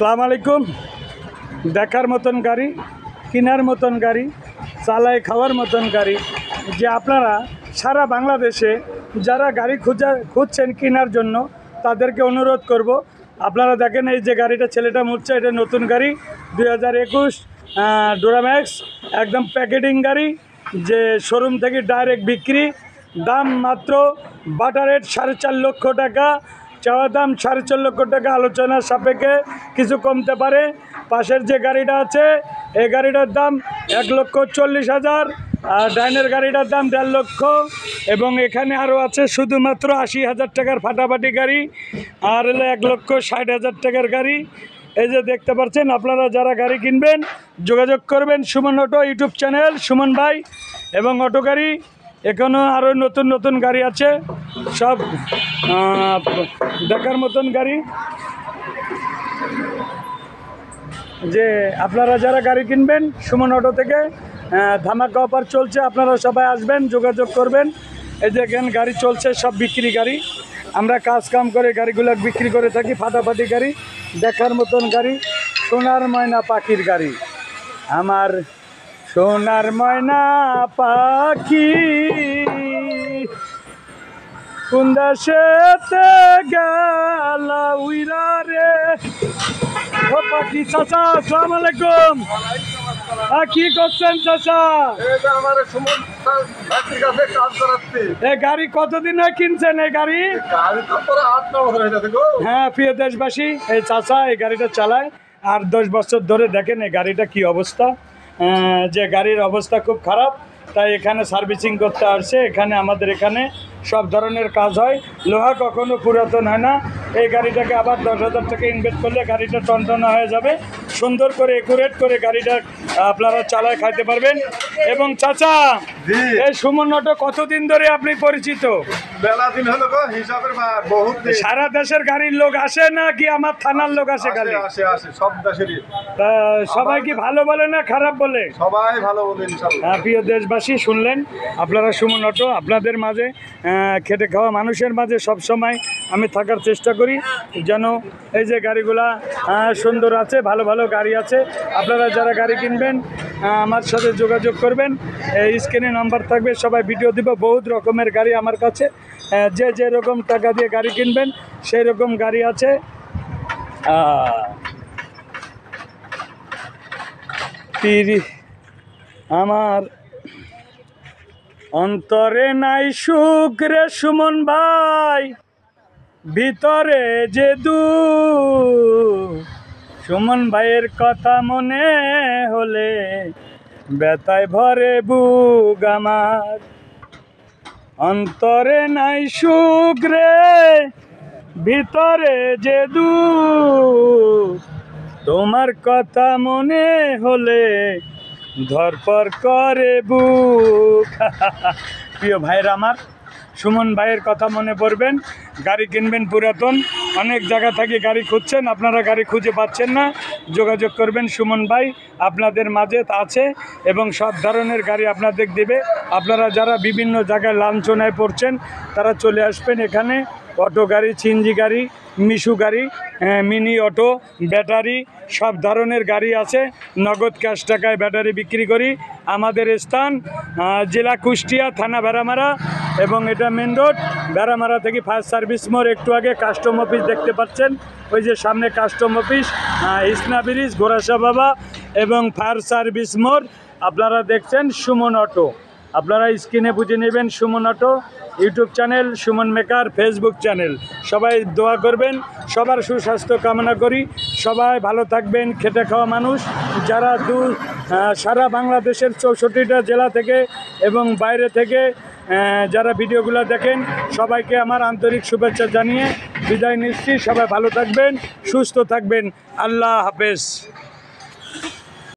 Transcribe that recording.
আসসালামু আলাইকুম। দেখার মতন গাড়ি, কেনার মতন গাড়ি, চালায় খাওয়ার মতন গাড়ি, যে আপনারা সারা বাংলাদেশে যারা গাড়ি খুঁজছেন কেনার জন্য তাদেরকে অনুরোধ করব, আপনারা দেখেন এই যে গাড়িটা ছেলেটা মুড়ছে, এটা নতুন গাড়ি 2021 ডোরাম্যাক্স, একদম প্যাকেটিং গাড়ি, যে শোরুম থেকে ডাইরেক্ট বিক্রি। দাম মাত্র বাটার রেট 4.5 লক্ষ টাকা, চাওয়া দাম 4.5 লক্ষ টাকা, আলোচনার সাপেক্ষে কিছু কমতে পারে। পাশের যে গাড়িটা আছে এই গাড়িটার দাম 1,40,000, আর ডাইনের গাড়িটার দাম 1.5 লক্ষ, এবং এখানে আরও আছে শুধুমাত্র 80,000 টাকার ফাটাফাটি গাড়ি, আর হলো 1,60,000 টাকার গাড়ি। এই যে দেখতে পাচ্ছেন, আপনারা যারা গাড়ি কিনবেন যোগাযোগ করবেন Suman auto YouTube channel, Suman ভাই এবং অটো গাড়ি। এখানেও আরও নতুন নতুন গাড়ি আছে, সব দেখার মতন গাড়ি। যে আপনারা যারা গাড়ি কিনবেন সুমন অটো থেকে ধামাকা অফার চলছে, আপনারা সবাই আসবেন, যোগাযোগ করবেন। এই যে এখানে গাড়ি চলছে, সব বিক্রি গাড়ি, আমরা কাজ কাম করে গাড়িগুলো বিক্রি করে থাকি। ফাটাফাটি গাড়ি, দেখার মতন গাড়ি, সোনার ময়না পাখির গাড়ি। আমার সোনার ময়না পাখি কোন দেশেতে গেলা উইরা রে। ও পাখি চাচা, আসসালামু আলাইকুম। কি করছেন চাচা? এই গাড়ি কতদিন হয় কিনছেন? এই গাড়ি হ্যাঁ, প্রিয় দেশবাসী, এই চাচা এই গাড়িটা চালায় আর 10 বছর ধরে। দেখেন এই গাড়িটা কি অবস্থা, যে গাড়ির অবস্থা খুব খারাপ, তাই এখানে সার্ভিসিং করতে আসছে। এখানে আমাদের এখানে সব ধরনের কাজ হয়, লোহা কখনো পুরাতন হয় না। এই গাড়িটাকে আবার 10,000 টাকা ইনভেস্ট করলে গাড়িটা টনটনা হয়ে যাবে, সুন্দর করে একুরেট করে গাড়িটা আপনারা চালায় খাইতে পারবেন। এবং চাচা, এই সুমন অটো কতদিন ধরে আপনি পরিচিত? দিন হলো গো, হিসাবের বহুত। সারা দেশের গাড়ির লোক আসে না কি আমার থানার লোক আসে? গাড়ি আসে আসে সব দেশেরই। সবাই কি ভালো বলে না খারাপ বলে? সবাই ভালো বলে ইনশাআল্লাহ। হ্যাঁ, প্রিয় দেশবাসী, শুনলেন আপনারা সুমন অটো। আপনাদের মাঝে খেটে খাওয়া মানুষের মাঝে সব সময় আমি থাকার চেষ্টা করি, যেন এই যে গাড়িগুলা সুন্দর আছে, ভালো ভালো গাড়ি আছে। আপনারা যারা গাড়ি কিনবেন আমার সাথে যোগাযোগ করবেন, স্ক্রিনে নাম্বার থাকবে, সবাই ভিডিও দিব। বহুত রকমের গাড়ি আমার কাছে, যে যে রকম টাকা দিয়ে গাড়ি কিনবেন সেই রকম গাড়ি আছে। আমার অন্তরে নাই সুখ রে সুমন ভাই, ভিতরে যে সুমন ভাইয়ের কথা মনে হলে ব্যথায় ভরে বুক আমার। অন্তরে নাই সুখ রে, ভিতরে যে তোমার কথা মনে হলে ধরপর করে বুক। প্রিয় ভাইরা আমার, সুমন ভাইয়ের কথা মনে পড়বেন। গাড়ি কিনবেন পুরাতন, অনেক জায়গা থেকে গাড়ি খুঁজছেন, আপনারা গাড়ি খুঁজে পাচ্ছেন না, যোগাযোগ করবেন। সুমন ভাই আপনাদের মাঝে আছে এবং সব ধরনের গাড়ি আপনাদের দেবে। আপনারা যারা বিভিন্ন জায়গায় লাঞ্ছনায় পড়ছেন তারা চলে আসবেন এখানে। অটো গাড়ি, সিএনজি গাড়ি, মিশু গাড়ি, মিনি অটো, ব্যাটারি, সব ধরনের গাড়ি আছে। নগদ ক্যাশ টাকায় ব্যাটারি বিক্রি করি। আমাদের স্থান জেলা কুষ্টিয়া, থানা ভেড়ামারা, এবং এটা মেন রোড। ভেড়ামারা থেকে ফায়ার সার্ভিস মোড় একটু আগে কাস্টম অফিস দেখতে পাচ্ছেন, ওই যে সামনে কাস্টম অফিস, ইসনা ব্রিজ, গোরাসা বাবা এবং ফায়ার সার্ভিস মোড় আপনারা দেখছেন সুমন অটো। আপনারা স্ক্রিনে বুঝে নেবেন Suman auto YouTube channel, Suman maker Facebook channel. সবাই দোয়া করবেন, সবার সুস্বাস্থ্য কামনা করি। সবাই ভালো থাকবেন। খেটে খাওয়া মানুষ যারা সারা বাংলাদেশের 64টা জেলা থেকে এবং বাইরে থেকে যারা ভিডিওগুলো দেখেন, সবাইকে আমার আন্তরিক শুভেচ্ছা জানিয়ে বিদায় নিচ্ছি। সবাই ভালো থাকবেন, সুস্থ থাকবেন। আল্লাহ হাফেজ।